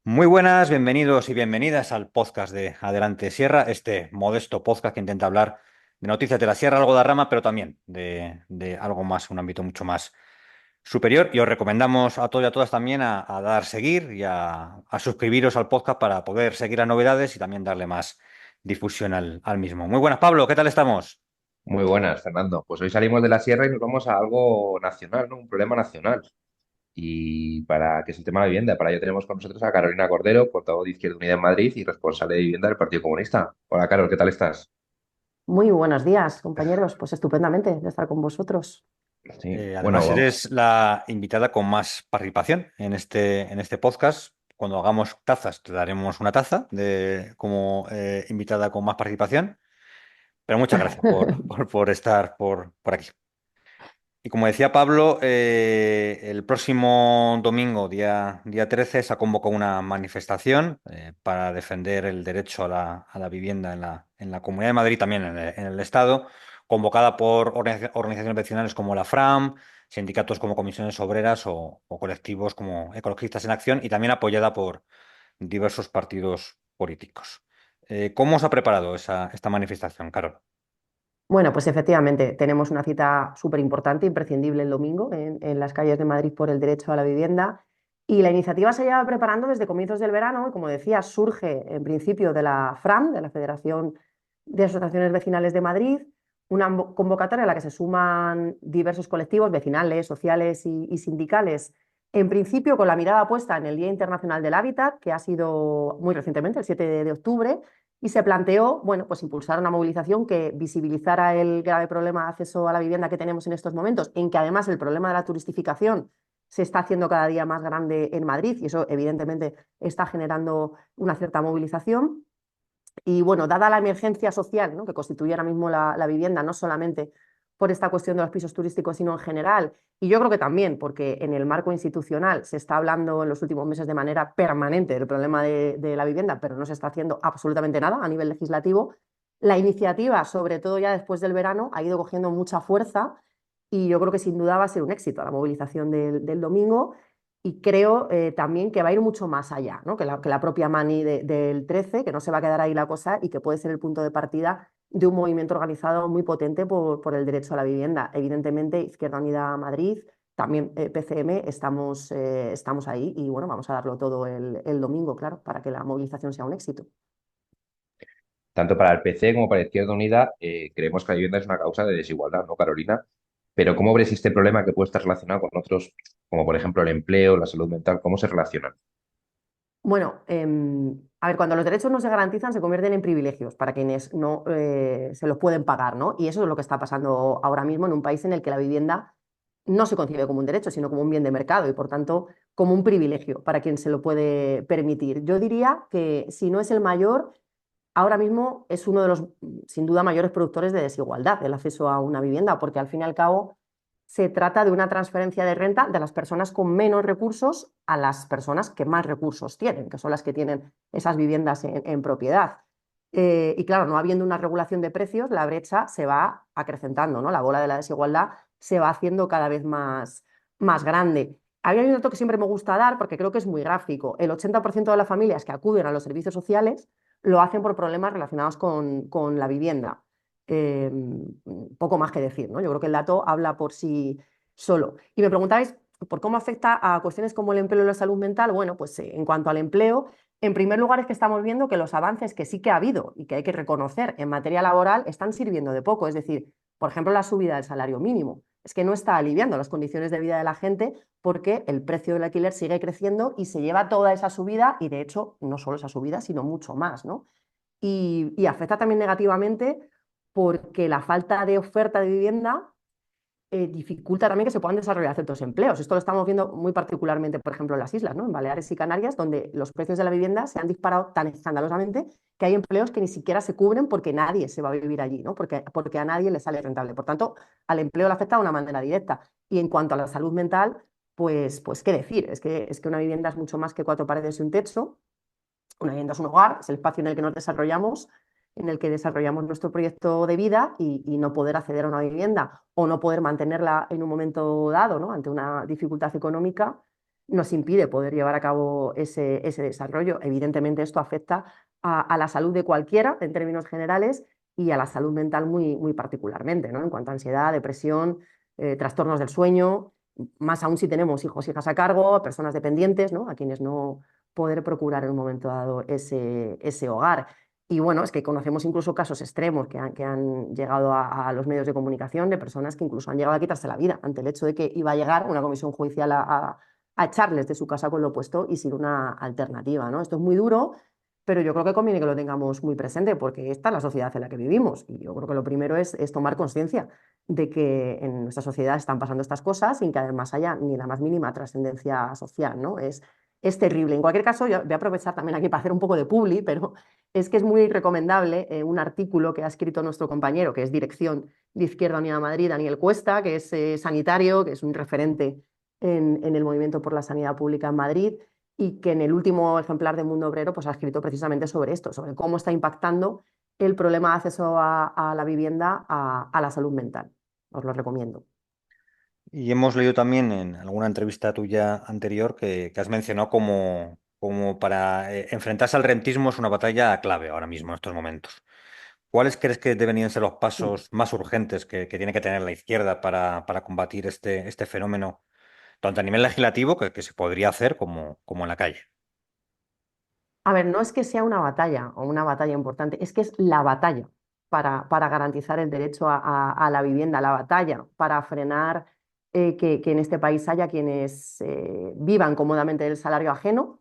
Muy buenas, bienvenidos y bienvenidas al podcast de Adelante Sierra, este modesto podcast que intenta hablar de noticias de la Sierra, algo de rama, pero también de algo más, un ámbito mucho más superior. Y os recomendamos a todos y a todas también a dar seguir y a suscribiros al podcast para poder seguir las novedades y también darle más difusión al mismo. Muy buenas, Pablo, ¿qué tal estamos? Muy buenas, Fernando. Pues hoy salimos de la sierra y nos vamos a algo nacional, ¿no? Un problema nacional. Y para que es el tema de la vivienda, para ello tenemos con nosotros a Carolina Cordero, portavoz de Izquierda Unida en Madrid y responsable de vivienda del Partido Comunista. Hola, Carol, ¿qué tal estás? Muy buenos días, compañeros. Pues estupendamente de estar con vosotros. Sí, Además, bueno, eres la invitada con más participación en este podcast. Cuando hagamos tazas, te daremos una taza como invitada con más participación. Pero muchas gracias por estar por aquí. Y como decía Pablo, el próximo domingo, día 13, se ha convocado una manifestación para defender el derecho a la vivienda en la Comunidad de Madrid, también en el Estado, convocada por organizaciones vecinales como la FRAM, sindicatos como comisiones obreras o colectivos como Ecologistas en Acción y también apoyada por diversos partidos políticos. ¿Cómo os ha preparado esta manifestación, Carol? Bueno, pues efectivamente, tenemos una cita súper importante, imprescindible el domingo en las calles de Madrid por el derecho a la vivienda. Y la iniciativa se lleva preparando desde comienzos del verano y, como decía, surge en principio de la FRAM, de la Federación de Asociaciones Vecinales de Madrid, una convocatoria a la que se suman diversos colectivos vecinales, sociales y sindicales, en principio con la mirada puesta en el Día Internacional del Hábitat, que ha sido muy recientemente, el 7 de octubre, y se planteó, bueno, pues impulsar una movilización que visibilizara el grave problema de acceso a la vivienda que tenemos en estos momentos, en que además el problema de la turistificación se está haciendo cada día más grande en Madrid y eso evidentemente está generando una cierta movilización. Y bueno, dada la emergencia social, ¿no?, que constituye ahora mismo la vivienda, no solamente por esta cuestión de los pisos turísticos, sino en general, y yo creo que también porque en el marco institucional se está hablando en los últimos meses de manera permanente del problema de la vivienda, pero no se está haciendo absolutamente nada a nivel legislativo, la iniciativa, sobre todo ya después del verano, ha ido cogiendo mucha fuerza y yo creo que sin duda va a ser un éxito la movilización del domingo. Y creo también que va a ir mucho más allá, ¿no?, que la propia Mani del 13, que no se va a quedar ahí la cosa y que puede ser el punto de partida de un movimiento organizado muy potente por el derecho a la vivienda. Evidentemente, Izquierda Unida Madrid, también PCM, estamos ahí y bueno, vamos a darlo todo el domingo, claro, para que la movilización sea un éxito. tanto para el PC como para Izquierda Unida, creemos que la vivienda es una causa de desigualdad, ¿no, Carolina? Pero ¿cómo ves este problema que puede estar relacionado con otros, como por ejemplo el empleo, la salud mental? ¿Cómo se relacionan? Bueno, a ver, cuando los derechos no se garantizan, se convierten en privilegios para quienes no se los pueden pagar, ¿no? Y eso es lo que está pasando ahora mismo en un país en el que la vivienda no se concibe como un derecho, sino como un bien de mercado y, por tanto, como un privilegio para quien se lo puede permitir. Yo diría que si no es el mayor, ahora mismo es uno de los, sin duda, mayores productores de desigualdad, el acceso a una vivienda, porque al fin y al cabo se trata de una transferencia de renta de las personas con menos recursos a las personas que más recursos tienen, que son las que tienen esas viviendas en propiedad. Y claro, no habiendo una regulación de precios, la brecha se va acrecentando, ¿no? La bola de la desigualdad se va haciendo cada vez más grande. Había un dato que siempre me gusta dar porque creo que es muy gráfico. El 80% de las familias que acuden a los servicios sociales lo hacen por problemas relacionados con la vivienda. Eh, Poco más que decir, ¿no? Yo creo que el dato habla por sí solo. Y me preguntáis por cómo afecta a cuestiones como el empleo y la salud mental. Bueno, pues en cuanto al empleo, en primer lugar es que estamos viendo que los avances que sí que ha habido y que hay que reconocer en materia laboral están sirviendo de poco. Es decir, por ejemplo, la subida del salario mínimo. Es que no está aliviando las condiciones de vida de la gente porque el precio del alquiler sigue creciendo y se lleva toda esa subida y, de hecho, no solo esa subida, sino mucho más, ¿no? Y afecta también negativamente porque la falta de oferta de vivienda dificulta también que se puedan desarrollar ciertos empleos. Esto lo estamos viendo muy particularmente, por ejemplo, en las islas, ¿no?, en Baleares y Canarias, donde los precios de la vivienda se han disparado tan escandalosamente que hay empleos que ni siquiera se cubren porque nadie se va a vivir allí, ¿no?, porque a nadie le sale rentable. Por tanto, al empleo le afecta de una manera directa. Y en cuanto a la salud mental, pues qué decir, es que una vivienda es mucho más que cuatro paredes y un techo. Una vivienda es un hogar, es el espacio en el que nos desarrollamos, en el que desarrollamos nuestro proyecto de vida y no poder acceder a una vivienda o no poder mantenerla en un momento dado, ¿no?, ante una dificultad económica, nos impide poder llevar a cabo ese desarrollo. Evidentemente esto afecta a la salud de cualquiera en términos generales y a la salud mental muy particularmente, ¿no? En cuanto a ansiedad, depresión, trastornos del sueño, más aún si tenemos hijos, hijas a cargo, personas dependientes, ¿no? A quienes no poder procurar en un momento dado ese hogar. Y bueno, es que conocemos incluso casos extremos que han llegado a los medios de comunicación de personas que incluso han llegado a quitarse la vida ante el hecho de que iba a llegar una comisión judicial a echarles de su casa con lo puesto y sin una alternativa, ¿no? Esto es muy duro, pero yo creo que conviene que lo tengamos muy presente porque esta es la sociedad en la que vivimos y yo creo que lo primero es tomar conciencia de que en nuestra sociedad están pasando estas cosas sin que además haya ni la más mínima trascendencia social, ¿no? Es terrible. En cualquier caso, yo voy a aprovechar también aquí para hacer un poco de publi, pero es que es muy recomendable un artículo que ha escrito nuestro compañero, que es dirección de Izquierda Unida Madrid, Daniel Cuesta, que es sanitario, que es un referente en el movimiento por la sanidad pública en Madrid y que en el último ejemplar de Mundo Obrero pues, ha escrito precisamente sobre esto, sobre cómo está impactando el problema de acceso a la vivienda a la salud mental. Os lo recomiendo. Y hemos leído también en alguna entrevista tuya anterior que has mencionado como para enfrentarse al rentismo es una batalla clave ahora mismo, en estos momentos. ¿Cuáles crees que deberían ser los pasos más urgentes que tiene que tener la izquierda para combatir este fenómeno, tanto a nivel legislativo, que se podría hacer, como en la calle? A ver, no es que sea una batalla o una batalla importante, es que es la batalla para garantizar el derecho a la vivienda, la batalla para frenar que en este país haya quienes vivan cómodamente del salario ajeno,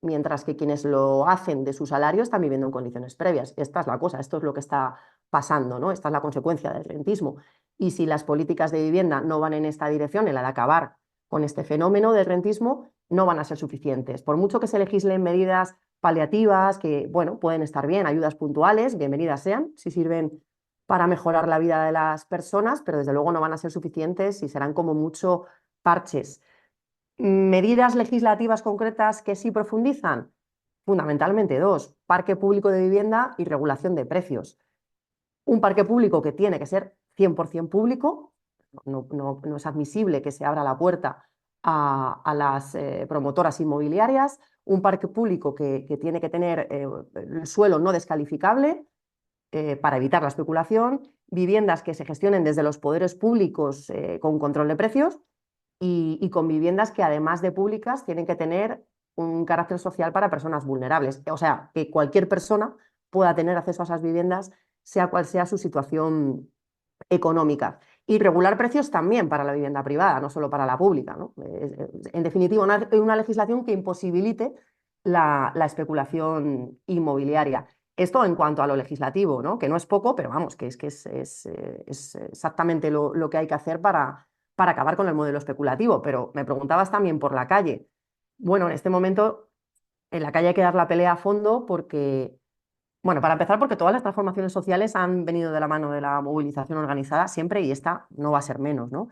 mientras que quienes lo hacen de su salario están viviendo en condiciones previas. Esta es la cosa, esto es lo que está pasando, ¿no? Esta es la consecuencia del rentismo. Y si las políticas de vivienda no van en esta dirección, en la de acabar con este fenómeno del rentismo, no van a ser suficientes. Por mucho que se legislen medidas paliativas, que, bueno, pueden estar bien, ayudas puntuales, bienvenidas sean, si sirven para mejorar la vida de las personas, pero desde luego no van a ser suficientes y serán como mucho parches. Medidas legislativas concretas que sí profundizan, fundamentalmente dos, parque público de vivienda y regulación de precios. Un parque público que tiene que ser 100% público, no es admisible que se abra la puerta a las promotoras inmobiliarias, un parque público que tiene que tener el suelo no descalificable para evitar la especulación, viviendas que se gestionen desde los poderes públicos con control de precios y con viviendas que además de públicas tienen que tener un carácter social para personas vulnerables. O sea, que cualquier persona pueda tener acceso a esas viviendas, sea cual sea su situación económica. Y regular precios también para la vivienda privada, no solo para la pública, ¿no? En definitiva, una legislación que imposibilite la especulación inmobiliaria. Esto en cuanto a lo legislativo, ¿no? Que no es poco, pero vamos, que es exactamente lo que hay que hacer para acabar con el modelo especulativo. Pero me preguntabas también por la calle. Bueno, en este momento en la calle hay que dar la pelea a fondo porque, bueno, para empezar, porque todas las transformaciones sociales han venido de la mano de la movilización organizada siempre y esta no va a ser menos, ¿no?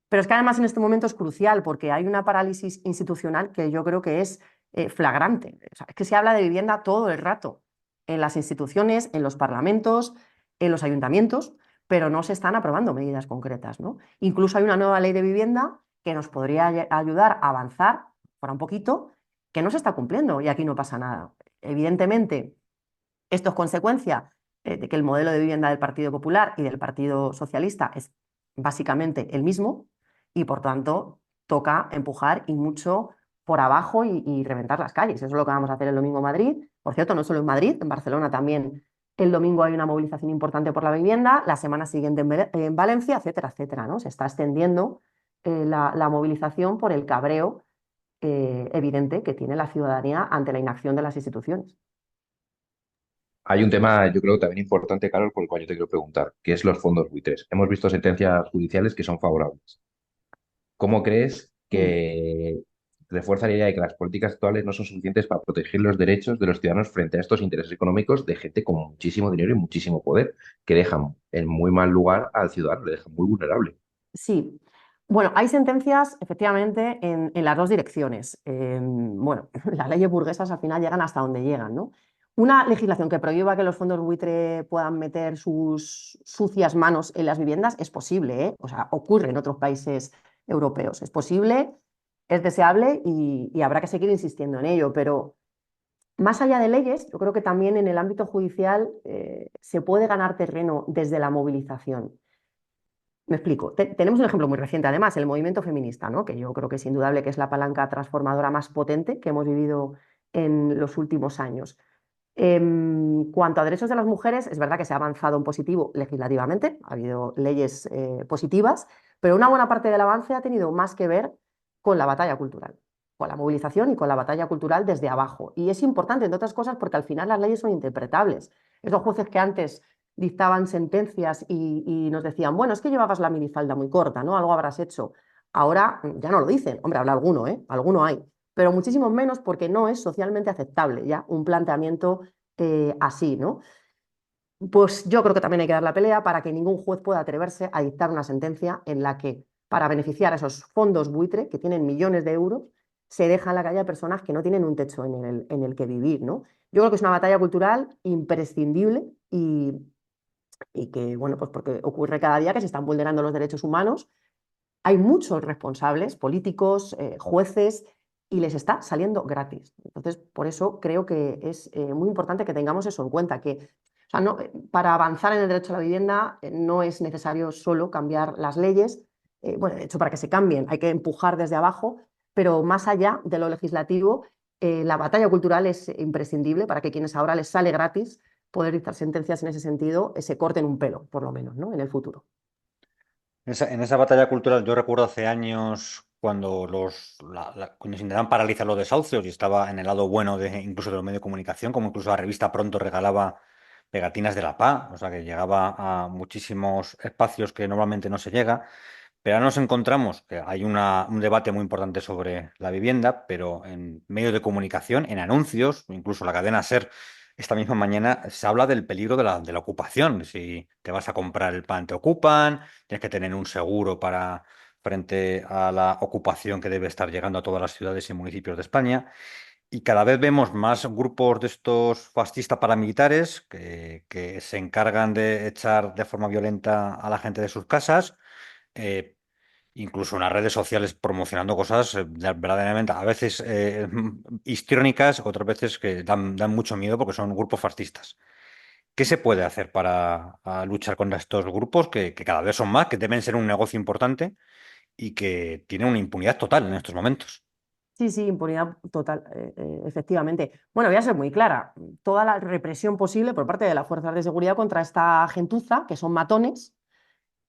Pero es que además en este momento es crucial porque hay una parálisis institucional que yo creo que es flagrante. O sea, es que se habla de vivienda todo el rato, en las instituciones, en los parlamentos, en los ayuntamientos, pero no se están aprobando medidas concretas, ¿no? Incluso hay una nueva ley de vivienda que nos podría ayudar a avanzar por un poquito, que no se está cumpliendo y aquí no pasa nada. Evidentemente, esto es consecuencia de que el modelo de vivienda del Partido Popular y del Partido Socialista es básicamente el mismo y por tanto toca empujar y mucho por abajo y reventar las calles. Eso es lo que vamos a hacer el domingo en Madrid. Por cierto, no solo en Madrid, en Barcelona también el domingo hay una movilización importante por la vivienda, la semana siguiente en Valencia, etcétera, etcétera, ¿no? Se está extendiendo la movilización por el cabreo evidente que tiene la ciudadanía ante la inacción de las instituciones. Hay un tema, yo creo, también importante, Carol, por el cual yo te quiero preguntar, que es los fondos buitres. Hemos visto sentencias judiciales que son favorables. ¿Cómo crees Mm. que refuerza la idea de que las políticas actuales no son suficientes para proteger los derechos de los ciudadanos frente a estos intereses económicos de gente con muchísimo dinero y muchísimo poder, que dejan en muy mal lugar al ciudadano, le dejan muy vulnerable? Sí, bueno, hay sentencias efectivamente en las dos direcciones. Bueno, las leyes burguesas al final llegan hasta donde llegan, ¿no? Una legislación que prohíba que los fondos buitre puedan meter sus sucias manos en las viviendas es posible, ¿eh? O sea, ocurre en otros países europeos. Es posible es deseable y habrá que seguir insistiendo en ello, pero más allá de leyes, yo creo que también en el ámbito judicial se puede ganar terreno desde la movilización. Me explico. Tenemos un ejemplo muy reciente, además, el movimiento feminista, ¿no? Que yo creo que es indudable que es la palanca transformadora más potente que hemos vivido en los últimos años. Cuanto a derechos de las mujeres, es verdad que se ha avanzado en positivo legislativamente, ha habido leyes positivas, pero una buena parte del avance ha tenido más que ver con la batalla cultural, con la movilización y con la batalla cultural desde abajo. Y es importante, entre otras cosas, porque al final las leyes son interpretables. Esos jueces que antes dictaban sentencias y nos decían, bueno, es que llevabas la minifalda muy corta, ¿no? Algo habrás hecho. Ahora ya no lo dicen. Hombre, habla alguno, ¿eh? Alguno hay, pero muchísimo menos porque no es socialmente aceptable ya un planteamiento así, ¿no? Pues yo creo que también hay que dar la pelea para que ningún juez pueda atreverse a dictar una sentencia en la que, para beneficiar a esos fondos buitre que tienen millones de euros, se deja en la calle a personas que no tienen un techo en el que vivir, ¿no? Yo creo que es una batalla cultural imprescindible y que, bueno, pues porque ocurre cada día que se están vulnerando los derechos humanos, hay muchos responsables, políticos, jueces, y les está saliendo gratis. Entonces, por eso creo que es muy importante que tengamos eso en cuenta, que o sea, no, para avanzar en el derecho a la vivienda no es necesario solo cambiar las leyes, bueno, de hecho, para que se cambien hay que empujar desde abajo, pero más allá de lo legislativo, la batalla cultural es imprescindible para que quienes ahora les sale gratis poder dictar sentencias en ese sentido, se corten un pelo, por lo menos, ¿no? En el futuro. En esa batalla cultural, yo recuerdo hace años cuando cuando se intentaban paralizar los desahucios y estaba en el lado bueno de incluso de los medios de comunicación, como incluso la revista Pronto regalaba pegatinas de la paz, o sea que llegaba a muchísimos espacios que normalmente no se llega. Pero ahora nos encontramos que hay un debate muy importante sobre la vivienda, pero en medios de comunicación, en anuncios, incluso la cadena SER, esta misma mañana se habla del peligro de la ocupación. Si te vas a comprar el pan, te ocupan, tienes que tener un seguro para frente a la ocupación que debe estar llegando a todas las ciudades y municipios de España. Y cada vez vemos más grupos de estos fascistas paramilitares que se encargan de echar de forma violenta a la gente de sus casas, eh, incluso en las redes sociales promocionando cosas verdaderamente a veces histriónicas, otras veces que dan mucho miedo porque son grupos fascistas. ¿Qué se puede hacer para luchar contra estos grupos que cada vez son más, que deben ser un negocio importante y que tienen una impunidad total en estos momentos? Sí, sí, impunidad total, efectivamente. Bueno, voy a ser muy clara. Toda la represión posible por parte de las fuerzas de seguridad contra esta gentuza, que son matones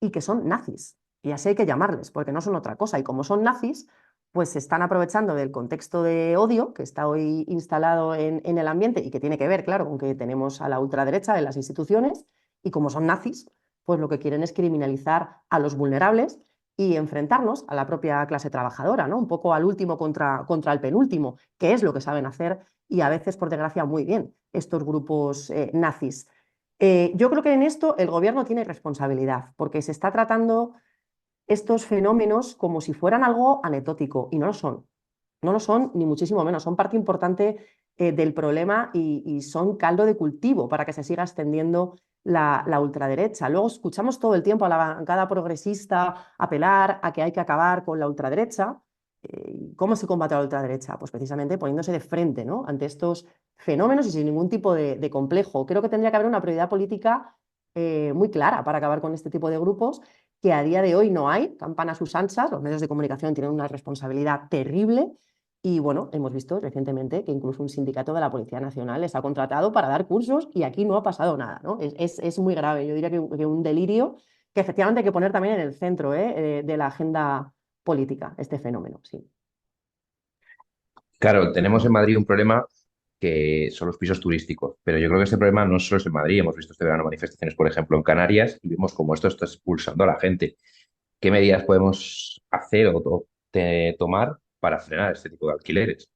y que son nazis. Y así hay que llamarles, porque no son otra cosa. Y como son nazis, pues se están aprovechando del contexto de odio que está hoy instalado en el ambiente y que tiene que ver, claro, con que tenemos a la ultraderecha en las instituciones. Y como son nazis, pues lo que quieren es criminalizar a los vulnerables y enfrentarnos a la propia clase trabajadora, ¿no? Un poco al último contra el penúltimo, que es lo que saben hacer y a veces, por desgracia, muy bien estos grupos nazis. Yo creo que en esto el gobierno tiene responsabilidad, porque se está tratando estos fenómenos como si fueran algo anecdótico y no lo son. No lo son, ni muchísimo menos. Son parte importante del problema y son caldo de cultivo para que se siga extendiendo la ultraderecha. Luego escuchamos todo el tiempo a la bancada progresista apelar a que hay que acabar con la ultraderecha. ¿Cómo se combate la ultraderecha? Pues precisamente poniéndose de frente, ¿no? Ante estos fenómenos y sin ningún tipo de complejo. Creo que tendría que haber una prioridad política muy clara para acabar con este tipo de grupos que a día de hoy no hay, campana a sus anchas, los medios de comunicación tienen una responsabilidad terrible y bueno, hemos visto recientemente que incluso un sindicato de la Policía Nacional les ha contratado para dar cursos y aquí no ha pasado nada, ¿no? Es muy grave, yo diría que un delirio que efectivamente hay que poner también en el centro de la agenda política, este fenómeno, sí. Claro, tenemos en Madrid un problema que son los pisos turísticos, pero yo creo que este problema no solo es en Madrid. Hemos visto este verano manifestaciones, por ejemplo, en Canarias y vemos cómo esto está expulsando a la gente. ¿Qué medidas podemos hacer o tomar para frenar este tipo de alquileres?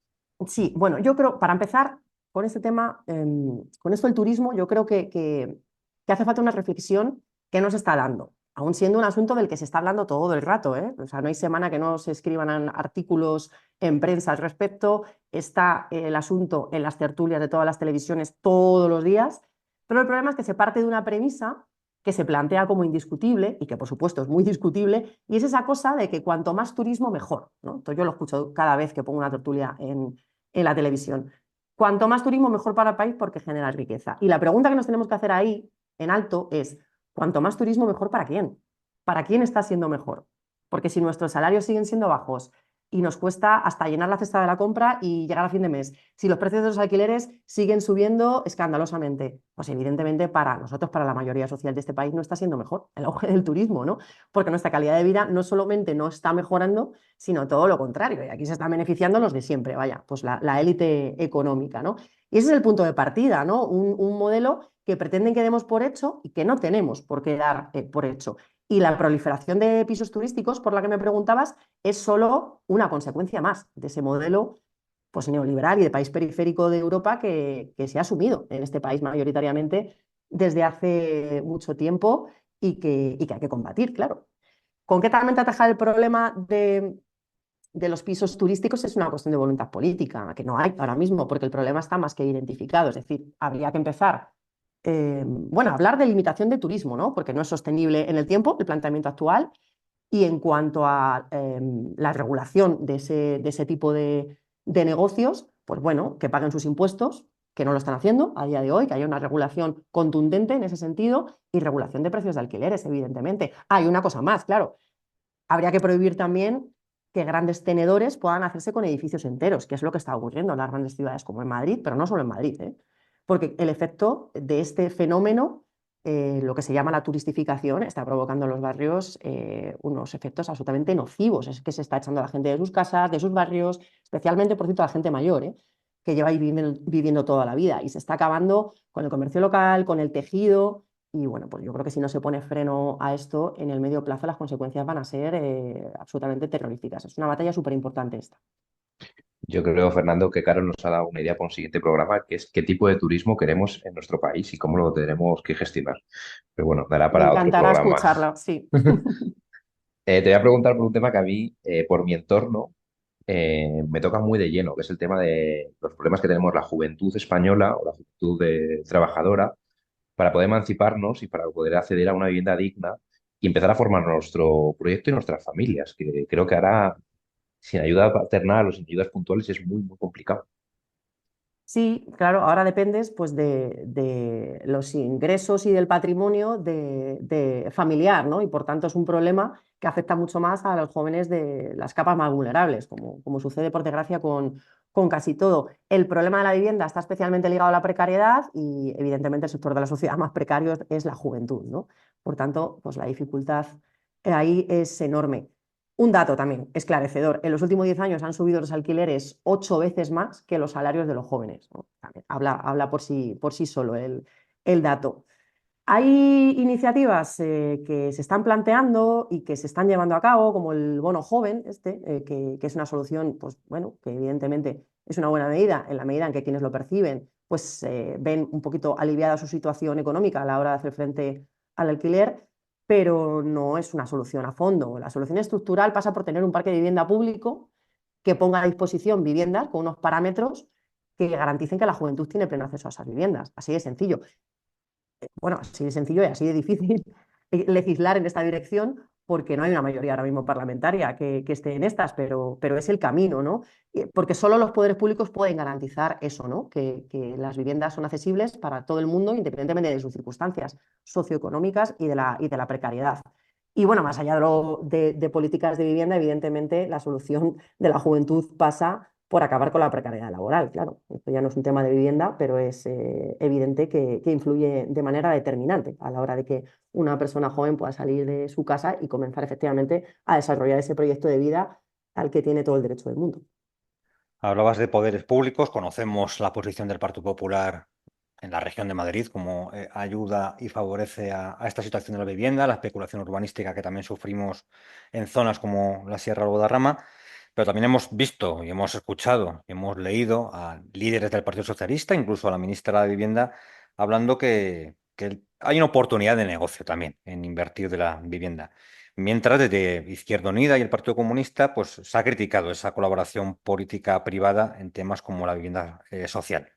Sí, bueno, yo creo, para empezar con este tema, con esto del turismo, yo creo que hace falta una reflexión que nos está dando, aún siendo un asunto del que se está hablando todo el rato, ¿eh? O sea, no hay semana que no se escriban artículos en prensa al respecto, está el asunto en las tertulias de todas las televisiones todos los días, pero el problema es que se parte de una premisa que se plantea como indiscutible y que por supuesto es muy discutible, y es esa cosa de que cuanto más turismo mejor, ¿no? Entonces yo lo escucho cada vez que pongo una tertulia en la televisión. Cuanto más turismo mejor para el país porque genera riqueza. Y la pregunta que nos tenemos que hacer ahí en alto es, ¿cuanto más turismo mejor para quién? ¿Para quién está siendo mejor? Porque si nuestros salarios siguen siendo bajos y nos cuesta hasta llenar la cesta de la compra y llegar a fin de mes, si los precios de los alquileres siguen subiendo escandalosamente, pues evidentemente para nosotros, para la mayoría social de este país, no está siendo mejor el auge del turismo, ¿no? Porque nuestra calidad de vida no solamente no está mejorando, sino todo lo contrario. Y aquí se están beneficiando los de siempre, vaya, pues la élite económica, ¿no? Y ese es el punto de partida, ¿no? Un modelo que pretenden que demos por hecho y que no tenemos por qué dar por hecho. Y la proliferación de pisos turísticos, por la que me preguntabas, es solo una consecuencia más de ese modelo pues, neoliberal y de país periférico de Europa que se ha asumido en este país mayoritariamente desde hace mucho tiempo y que hay que combatir, claro. Concretamente, atajar el problema de los pisos turísticos es una cuestión de voluntad política, que no hay ahora mismo, porque el problema está más que identificado. Es decir, habría que empezar, bueno, a hablar de limitación de turismo, ¿no? Porque no es sostenible en el tiempo el planteamiento actual. Y en cuanto a la regulación de ese tipo de negocios, pues bueno, que paguen sus impuestos, que no lo están haciendo a día de hoy, que haya una regulación contundente en ese sentido y regulación de precios de alquileres, evidentemente. Hay una cosa más, claro, habría que prohibir también que grandes tenedores puedan hacerse con edificios enteros, que es lo que está ocurriendo en las grandes ciudades como en Madrid, pero no solo en Madrid, ¿eh? Porque el efecto de este fenómeno, lo que se llama la turistificación, está provocando en los barrios unos efectos absolutamente nocivos. Es que se está echando a la gente de sus casas, de sus barrios, especialmente, por cierto, a la gente mayor, que lleva ahí viviendo toda la vida, y se está acabando con el comercio local, con el tejido. Y bueno, pues yo creo que si no se pone freno a esto, en el medio plazo las consecuencias van a ser absolutamente terroríficas. Es una batalla súper importante esta. Yo creo, Fernando, que Carol nos ha dado una idea para un siguiente programa, que es qué tipo de turismo queremos en nuestro país y cómo lo tenemos que gestionar. Pero bueno, dará Me para otro encantará programa. escucharlo, sí. Te voy a preguntar por un tema que a mí, por mi entorno, me toca muy de lleno, que es el tema de los problemas que tenemos la juventud española o la juventud trabajadora para poder emanciparnos y para poder acceder a una vivienda digna y empezar a formar nuestro proyecto y nuestras familias, que creo que ahora, sin ayuda paternal o sin ayudas puntuales, es muy, muy complicado. Sí, claro, ahora dependes pues, de los ingresos y del patrimonio de familiar, ¿no? Y por tanto es un problema que afecta mucho más a los jóvenes de las capas más vulnerables, como sucede por desgracia con casi todo. El problema de la vivienda está especialmente ligado a la precariedad y evidentemente el sector de la sociedad más precario es la juventud, ¿no? Por tanto, pues la dificultad ahí es enorme. Un dato también esclarecedor. En los últimos 10 años han subido los alquileres 8 veces más que los salarios de los jóvenes, ¿no? También habla por sí solo el dato. Hay iniciativas que se están planteando y que se están llevando a cabo, como el bono joven, que es una solución, pues bueno, que evidentemente es una buena medida, en la medida en que quienes lo perciben, pues ven un poquito aliviada su situación económica a la hora de hacer frente al alquiler, pero no es una solución a fondo. La solución estructural pasa por tener un parque de vivienda público que ponga a disposición viviendas con unos parámetros que garanticen que la juventud tiene pleno acceso a esas viviendas. Así de sencillo. Bueno, así de sencillo y así de difícil legislar en esta dirección porque no hay una mayoría ahora mismo parlamentaria que esté en estas, pero es el camino, ¿no? Porque solo los poderes públicos pueden garantizar eso, ¿no? Que las viviendas son accesibles para todo el mundo, independientemente de sus circunstancias socioeconómicas y de la precariedad. Y bueno, más allá de políticas de vivienda, evidentemente la solución de la juventud pasa por acabar con la precariedad laboral. Claro, esto ya no es un tema de vivienda, pero es evidente que influye de manera determinante a la hora de que una persona joven pueda salir de su casa y comenzar efectivamente a desarrollar ese proyecto de vida al que tiene todo el derecho del mundo. Hablabas de poderes públicos, conocemos la posición del Partido Popular en la región de Madrid, como ayuda y favorece a esta situación de la vivienda, la especulación urbanística que también sufrimos en zonas como la Sierra del Guadarrama, pero también hemos visto y hemos escuchado y hemos leído a líderes del Partido Socialista, incluso a la ministra de Vivienda, hablando que hay una oportunidad de negocio también en invertir de la vivienda. Mientras desde Izquierda Unida y el Partido Comunista, pues se ha criticado esa colaboración política privada en temas como la vivienda social.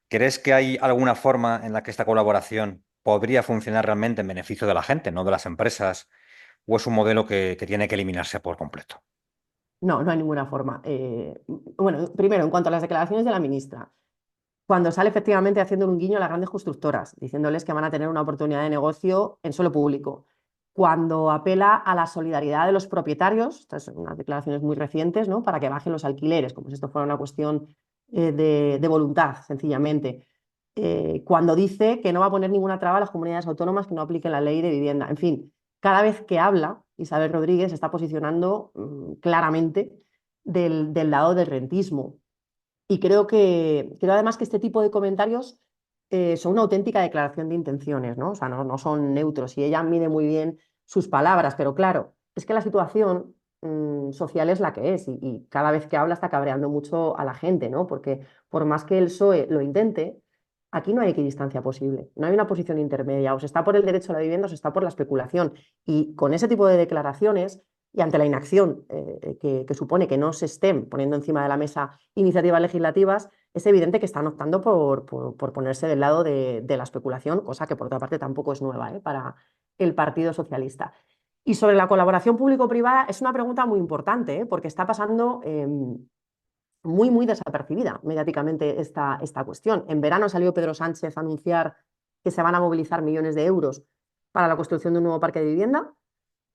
¿Crees que hay alguna forma en la que esta colaboración podría funcionar realmente en beneficio de la gente, no de las empresas, o es un modelo que tiene que eliminarse por completo? No, no hay ninguna forma. Bueno, primero, en cuanto a las declaraciones de la ministra, cuando sale efectivamente haciendo un guiño a las grandes constructoras, diciéndoles que van a tener una oportunidad de negocio en suelo público, cuando apela a la solidaridad de los propietarios, estas son unas declaraciones muy recientes, ¿no? Para que bajen los alquileres, como si esto fuera una cuestión de voluntad, sencillamente. Cuando dice que no va a poner ninguna traba a las comunidades autónomas que no apliquen la ley de vivienda. En fin, cada vez que habla, Isabel Rodríguez se está posicionando claramente del lado del rentismo. Y creo además que este tipo de comentarios son una auténtica declaración de intenciones, ¿no? O sea, no son neutros y ella mide muy bien sus palabras, pero claro, es que la situación social es la que es y cada vez que habla está cabreando mucho a la gente, ¿no? Porque por más que el PSOE lo intente, aquí no hay equidistancia posible, no hay una posición intermedia, o se está por el derecho a la vivienda o se está por la especulación. Y con ese tipo de declaraciones y ante la inacción que supone que no se estén poniendo encima de la mesa iniciativas legislativas, es evidente que están optando por ponerse del lado de la especulación, cosa que por otra parte tampoco es nueva para el Partido Socialista. Y sobre la colaboración público-privada es una pregunta muy importante, porque está pasando muy, muy desapercibida mediáticamente esta cuestión. En verano salió Pedro Sánchez a anunciar que se van a movilizar millones de euros para la construcción de un nuevo parque de vivienda.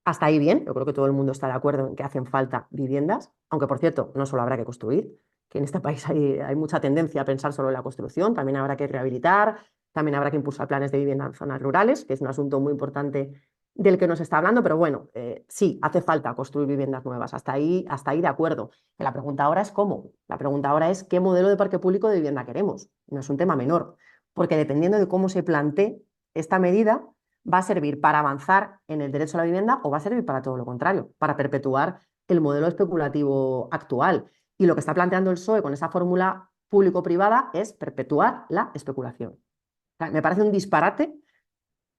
Hasta ahí bien, yo creo que todo el mundo está de acuerdo en que hacen falta viviendas, aunque por cierto, no solo habrá que construir, que en este país hay mucha tendencia a pensar solo en la construcción, también habrá que rehabilitar, también habrá que impulsar planes de vivienda en zonas rurales, que es un asunto muy importante del que nos está hablando, pero bueno, sí, hace falta construir viviendas nuevas, hasta ahí de acuerdo. La pregunta ahora es cómo, la pregunta ahora es qué modelo de parque público de vivienda queremos, no es un tema menor, porque dependiendo de cómo se plantee esta medida, va a servir para avanzar en el derecho a la vivienda o va a servir para todo lo contrario, para perpetuar el modelo especulativo actual. Y lo que está planteando el PSOE con esa fórmula público-privada es perpetuar la especulación. O sea, me parece un disparate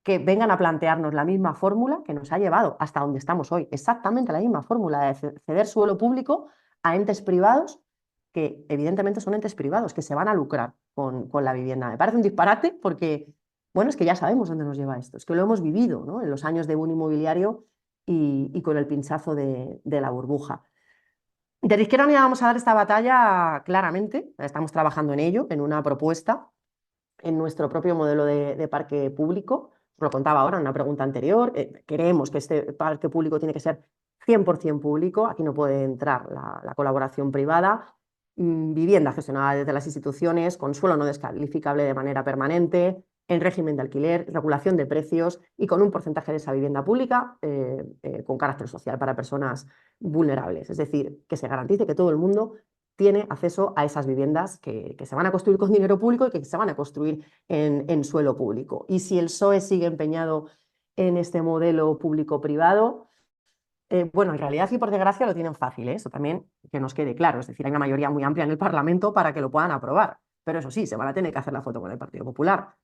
que vengan a plantearnos la misma fórmula que nos ha llevado hasta donde estamos hoy, exactamente la misma fórmula de ceder suelo público a entes privados que evidentemente son entes privados que se van a lucrar con la vivienda. Me parece un disparate porque, bueno, es que ya sabemos dónde nos lleva esto, es que lo hemos vivido, ¿no? En los años de boom inmobiliario y con el pinchazo de la burbuja. Desde Izquierda Unida vamos a dar esta batalla claramente, estamos trabajando en ello, en una propuesta, en nuestro propio modelo de parque público. Os lo contaba ahora en una pregunta anterior. Creemos que este parque público tiene que ser 100% público. Aquí no puede entrar la colaboración privada. Vivienda gestionada desde las instituciones, con suelo no descalificable de manera permanente, en régimen de alquiler, regulación de precios y con un porcentaje de esa vivienda pública con carácter social para personas vulnerables. Es decir, que se garantice que todo el mundo tiene acceso a esas viviendas que se van a construir con dinero público y que se van a construir en suelo público. Y si el PSOE sigue empeñado en este modelo público-privado, bueno, en realidad y por desgracia lo tienen fácil, ¿eh? Eso también que nos quede claro. Es decir, hay una mayoría muy amplia en el Parlamento para que lo puedan aprobar. Pero eso sí, se van a tener que hacer la foto con el Partido Popular,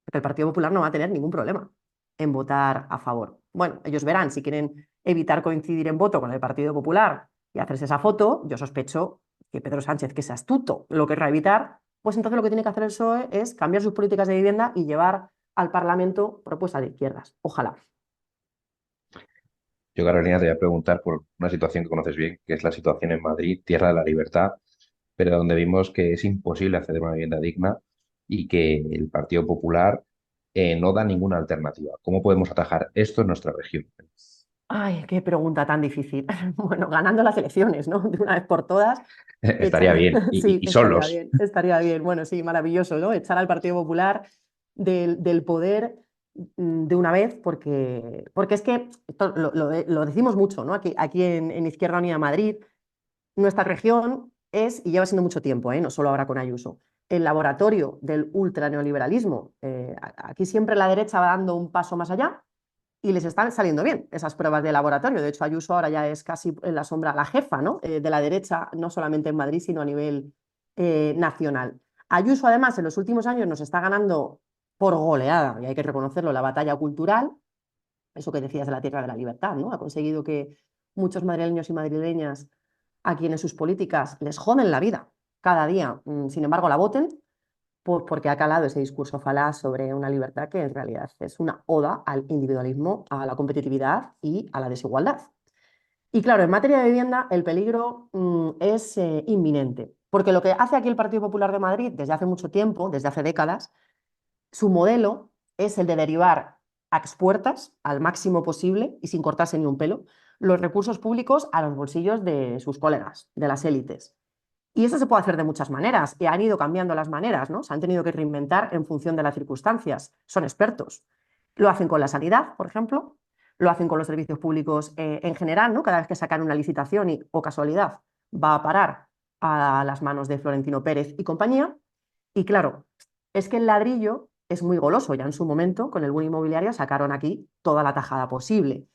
porque el Partido Popular no va a tener ningún problema en votar a favor. Bueno, ellos verán si quieren evitar coincidir en voto con el Partido Popular y hacerse esa foto. Yo sospecho que Pedro Sánchez, que es astuto, lo querrá evitar, pues entonces lo que tiene que hacer el PSOE es cambiar sus políticas de vivienda y llevar al Parlamento propuestas de izquierdas. Ojalá. Yo, Carolina, te voy a preguntar por una situación que conoces bien, que es la situación en Madrid, tierra de la libertad, pero donde vimos que es imposible acceder a una vivienda digna y que el Partido Popular no da ninguna alternativa. ¿Cómo podemos atajar esto en nuestra región? Ay, qué pregunta tan difícil. Bueno, ganando las elecciones, ¿no? De una vez por todas. Estaría Echar... bien, Sí, y estaría solos. bien, estaría bien. Bueno, sí, maravilloso, ¿no? Echar al Partido Popular del poder de una vez, porque es que esto lo decimos mucho, ¿no? Aquí en Izquierda Unida Madrid, nuestra región es, y lleva siendo mucho tiempo, no solo ahora con Ayuso, el laboratorio del ultraneoliberalismo. Aquí siempre la derecha va dando un paso más allá y les están saliendo bien esas pruebas de laboratorio. De hecho, Ayuso ahora ya es casi en la sombra la jefa, ¿no? De la derecha, no solamente en Madrid, sino a nivel nacional. Ayuso, además, en los últimos años nos está ganando por goleada, y hay que reconocerlo, la batalla cultural, eso que decías de la tierra de la libertad, ¿no? Ha conseguido que muchos madrileños y madrileñas a quienes sus políticas les joden la vida cada día, sin embargo, la voten. pues porque ha calado ese discurso falaz sobre una libertad que en realidad es una oda al individualismo, a la competitividad y a la desigualdad. Y claro, en materia de vivienda el peligro es inminente, porque lo que hace aquí el Partido Popular de Madrid desde hace mucho tiempo, desde hace décadas, su modelo es el de derivar a expuertas al máximo posible y sin cortarse ni un pelo los recursos públicos a los bolsillos de sus colegas, de las élites. Y eso se puede hacer de muchas maneras, y han ido cambiando las maneras, ¿no? Se han tenido que reinventar en función de las circunstancias. Son expertos. Lo hacen con la sanidad, por ejemplo, lo hacen con los servicios públicos en general, ¿no? Cada vez que sacan una licitación y, o casualidad, va a parar a las manos de Florentino Pérez y compañía. Y claro, es que el ladrillo es muy goloso. Ya en su momento, con el boom inmobiliario, sacaron aquí toda la tajada posible.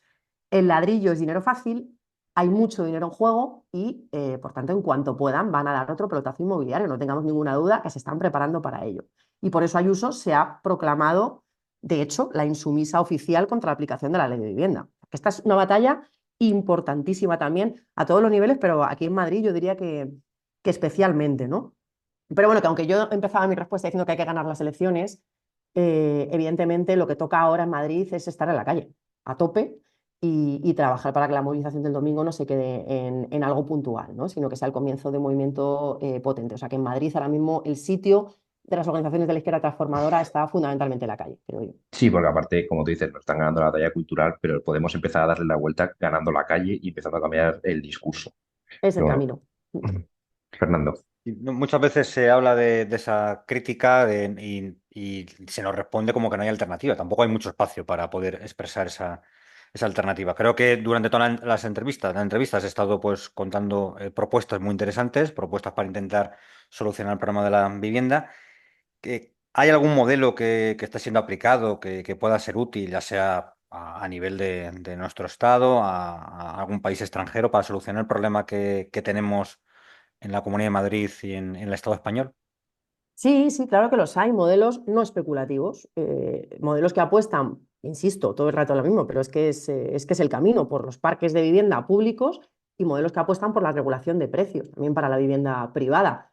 El ladrillo es dinero fácil, hay mucho dinero en juego y, por tanto, en cuanto puedan, van a dar otro pelotazo inmobiliario. No tengamos ninguna duda que se están preparando para ello. Y por eso Ayuso se ha proclamado, de hecho, la insumisa oficial contra la aplicación de la ley de vivienda. Esta es una batalla importantísima también a todos los niveles, pero aquí en Madrid yo diría que especialmente, ¿no? Pero bueno, que aunque yo empezaba mi respuesta diciendo que hay que ganar las elecciones, evidentemente lo que toca ahora en Madrid es estar en la calle, a tope, y trabajar para que la movilización del domingo no se quede en algo puntual, ¿no? Sino que sea el comienzo de un movimiento potente. O sea que en Madrid ahora mismo el sitio de las organizaciones de la izquierda transformadora está fundamentalmente en la calle, creo yo. Sí, porque aparte, como tú dices, nos están ganando la batalla cultural, pero podemos empezar a darle la vuelta ganando la calle y empezando a cambiar el discurso. Es el Pero camino. bueno, Fernando. Y muchas veces se habla de esa crítica y se nos responde como que no hay alternativa. Tampoco hay mucho espacio para poder expresar esa alternativa. Creo que durante todas las entrevistas he estado pues contando propuestas muy interesantes, propuestas para intentar solucionar el problema de la vivienda. ¿Hay algún modelo que esté siendo aplicado que pueda ser útil, ya sea a nivel de nuestro estado, a algún país extranjero, para solucionar el problema que tenemos en la Comunidad de Madrid y en el Estado español? Sí, sí, claro que los hay, modelos no especulativos, modelos que apuestan, insisto, todo el rato lo mismo, pero es que es el camino por los parques de vivienda públicos y modelos que apuestan por la regulación de precios, también para la vivienda privada.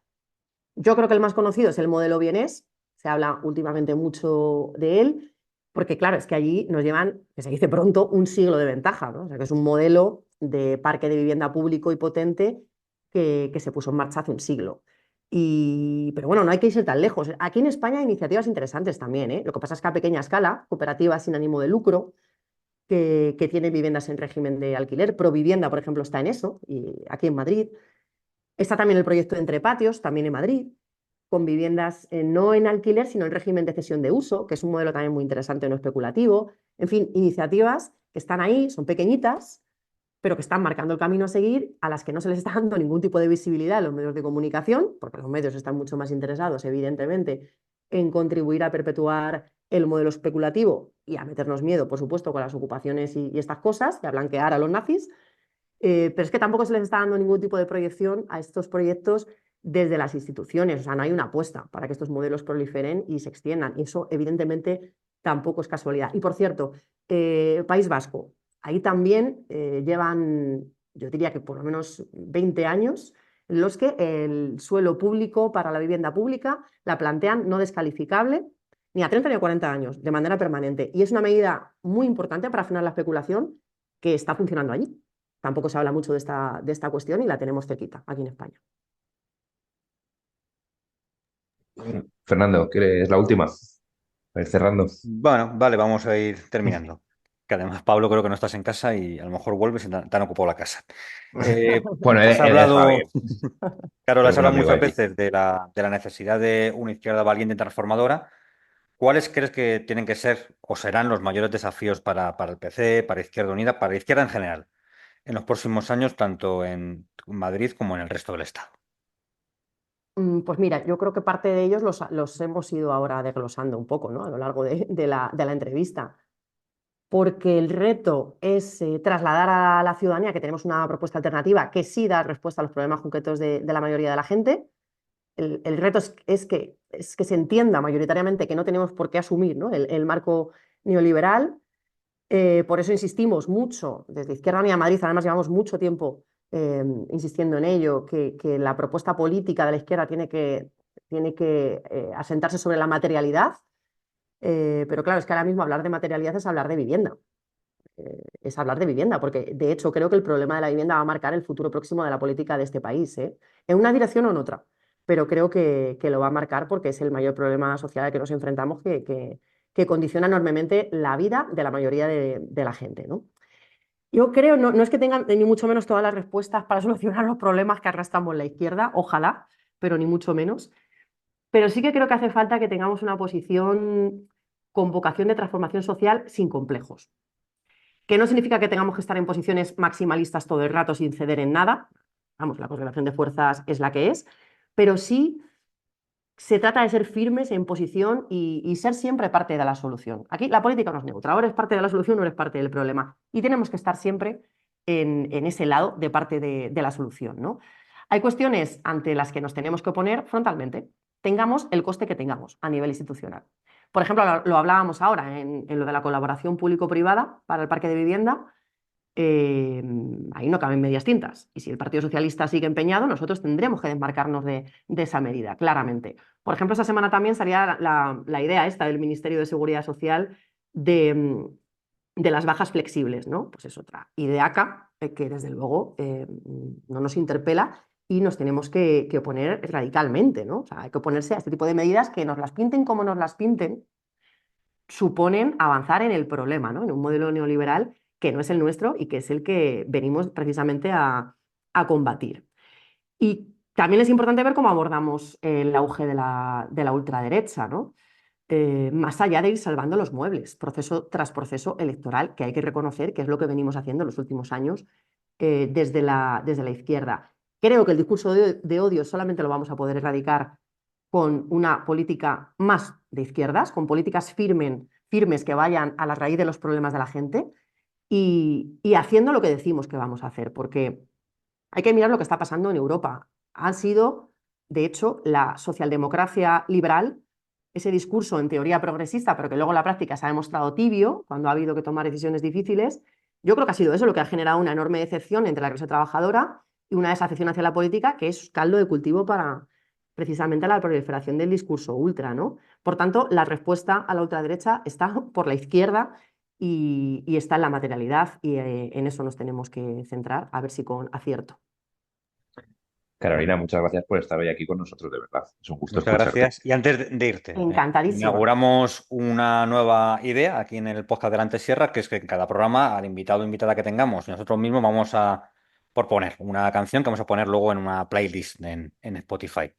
Yo creo que el más conocido es el modelo vienés, se habla últimamente mucho de él, porque claro, es que allí nos llevan, que se dice pronto, un siglo de ventaja, ¿no? O sea, que es un modelo de parque de vivienda público y potente que se puso en marcha hace un siglo. Pero bueno, no hay que irse tan lejos. Aquí en España hay iniciativas interesantes también, ¿eh? Lo que pasa es que a pequeña escala, cooperativas sin ánimo de lucro, que tienen viviendas en régimen de alquiler. Provivienda, por ejemplo, está en eso, y aquí en Madrid. Está también el proyecto de Entre Patios, también en Madrid, con viviendas no en alquiler, sino en régimen de cesión de uso, que es un modelo también muy interesante, no especulativo. En fin, iniciativas que están ahí, son pequeñitas, pero que están marcando el camino a seguir, a las que no se les está dando ningún tipo de visibilidad en los medios de comunicación, porque los medios están mucho más interesados, evidentemente, en contribuir a perpetuar el modelo especulativo y a meternos miedo, por supuesto, con las ocupaciones y estas cosas, y a blanquear a los nazis. Pero es que tampoco se les está dando ningún tipo de proyección a estos proyectos desde las instituciones. O sea, no hay una apuesta para que estos modelos proliferen y se extiendan. Y eso, evidentemente, tampoco es casualidad. Y por cierto, País Vasco, ahí también llevan, yo diría que por lo menos 20 años, en los que el suelo público para la vivienda pública la plantean no descalificable ni a 30 ni a 40 años, de manera permanente. Y es una medida muy importante para frenar la especulación que está funcionando allí. Tampoco se habla mucho de esta cuestión y la tenemos cerquita, aquí en España. Fernando, ¿qué es la última? A ir cerrando. Bueno, vale, vamos a ir terminando. Que además, Pablo, creo que no estás en casa y a lo mejor vuelves y te han ocupado la casa. Bueno, Has he dejado hablado, bien. Carol, has Tengo un hablado amigo muchas aquí. veces de la necesidad de una izquierda valiente y transformadora. ¿Cuáles crees que tienen que ser o serán los mayores desafíos para el PC, para Izquierda Unida, para la izquierda en general, en los próximos años, tanto en Madrid como en el resto del Estado? Pues mira, yo creo que parte de ellos los hemos ido ahora desglosando un poco, ¿no? A lo largo de la entrevista, porque el reto es trasladar a la ciudadanía que tenemos una propuesta alternativa que sí da respuesta a los problemas concretos de la mayoría de la gente. El reto es que se entienda mayoritariamente que no tenemos por qué asumir, ¿no? el marco neoliberal. Por eso insistimos mucho, desde Izquierda Unida Madrid, además llevamos mucho tiempo insistiendo en ello, que la propuesta política de la izquierda tiene que tiene que asentarse sobre la materialidad, pero claro, es que ahora mismo hablar de materialidad es hablar de vivienda. Es hablar de vivienda, porque de hecho creo que el problema de la vivienda va a marcar el futuro próximo de la política de este país, ¿eh? En una dirección o en otra, pero creo que lo va a marcar porque es el mayor problema social al que nos enfrentamos que condiciona enormemente la vida de la mayoría de la gente, ¿no? Yo creo, no es que tengan ni mucho menos todas las respuestas para solucionar los problemas que arrastramos la izquierda, ojalá, pero ni mucho menos. Pero sí que creo que hace falta que tengamos una posición con vocación de transformación social sin complejos. Que no significa que tengamos que estar en posiciones maximalistas todo el rato sin ceder en nada. Vamos, la correlación de fuerzas es la que es, pero sí se trata de ser firmes en posición y ser siempre parte de la solución. Aquí la política no es neutra, ahora eres parte de la solución o eres parte del problema. Y tenemos que estar siempre en ese lado de parte de la solución, ¿no? Hay cuestiones ante las que nos tenemos que oponer frontalmente, tengamos el coste que tengamos a nivel institucional. Por ejemplo, lo hablábamos ahora en lo de la colaboración público-privada para el parque de vivienda. Ahí no caben medias tintas. Y si el Partido Socialista sigue empeñado, nosotros tendremos que desmarcarnos de esa medida, claramente. Por ejemplo, esta semana también salía la idea esta del Ministerio de Seguridad Social de las bajas flexibles, ¿no? Pues es otra ideaca que desde luego no nos interpela y nos tenemos que oponer radicalmente, ¿no? O sea, hay que oponerse a este tipo de medidas que nos las pinten como nos las pinten, suponen avanzar en el problema, ¿no? En un modelo neoliberal que no es el nuestro y que es el que venimos precisamente a combatir. Y también es importante ver cómo abordamos el auge de la ultraderecha, ¿no? Más allá de ir salvando los muebles, proceso tras proceso electoral, que hay que reconocer que es lo que venimos haciendo en los últimos años desde la izquierda. Creo que el discurso de odio solamente lo vamos a poder erradicar con una política más de izquierdas, con políticas firmes que vayan a la raíz de los problemas de la gente y haciendo lo que decimos que vamos a hacer, porque hay que mirar lo que está pasando en Europa. Han sido, de hecho, la socialdemocracia liberal, ese discurso en teoría progresista, pero que luego en la práctica se ha demostrado tibio cuando ha habido que tomar decisiones difíciles. Yo creo que ha sido eso lo que ha generado una enorme decepción entre la clase trabajadora y una desafección hacia la política que es caldo de cultivo para precisamente la proliferación del discurso ultra, ¿no? Por tanto, la respuesta a la ultraderecha está por la izquierda y está en la materialidad y en eso nos tenemos que centrar, a ver si con acierto. Carolina, muchas gracias por estar hoy aquí con nosotros, de verdad. Es un gusto Muchas escucharte. gracias. Y antes de irte, Encantadísima. inauguramos una nueva idea aquí en el podcast de la Antesierra, que es que en cada programa, al invitado o invitada que tengamos, y nosotros mismos vamos a proponer una canción que vamos a poner luego en una playlist en Spotify.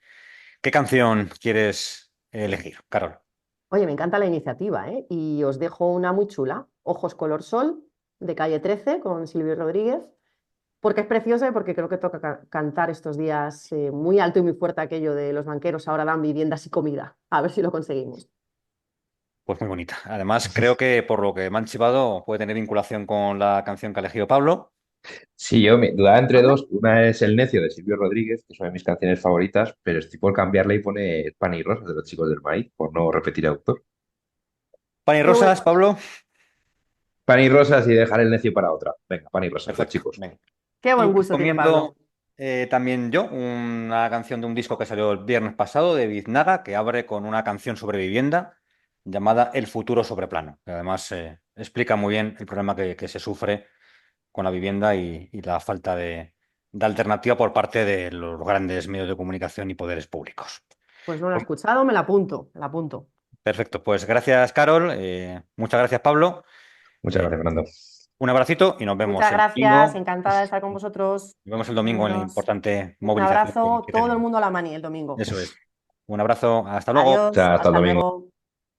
¿Qué canción quieres elegir, Carol? Oye, me encanta la iniciativa, ¿eh? Y os dejo una muy chula, Ojos color sol, de Calle 13, con Silvio Rodríguez, porque es preciosa y porque creo que toca cantar estos días muy alto y muy fuerte aquello de los banqueros ahora dan viviendas y comida. A ver si lo conseguimos. Pues muy bonita. Además, creo que por lo que me han chivado puede tener vinculación con la canción que ha elegido Pablo. Sí, yo me dudaba entre Anda. dos. Una es El Necio de Silvio Rodríguez, que es una de mis canciones favoritas, pero estoy por cambiarla y poner Pan y Rosas de los Chicos del Maíz, por no repetir autor. Pan y Qué buen, Rosas, Pablo. Pan y Rosas y dejar El Necio para otra. Venga, Pan y Rosas, los Perfecto. chicos. Venga. qué Y buen gusto tiene recomiendo Pablo. también yo una canción de un disco que salió el viernes pasado de Biznaga, que abre con una canción sobre vivienda llamada El futuro sobre plano, que además explica muy bien el problema que se sufre con la vivienda y la falta de alternativa por parte de los grandes medios de comunicación y poderes públicos. Pues no lo he Pues, escuchado, me la apunto, me la apunto. perfecto, pues gracias, Carol. Muchas gracias, Pablo. Muchas Eh, gracias, Fernando. un abracito y nos Muchas vemos el gracias, domingo. encantada de estar con vosotros. Nos vemos el domingo en la Adiós. importante Un movilización abrazo, que todo el tenemos. mundo a la mani el domingo. Eso es. Un abrazo, hasta luego. Adiós, Chao, hasta el hasta domingo. luego.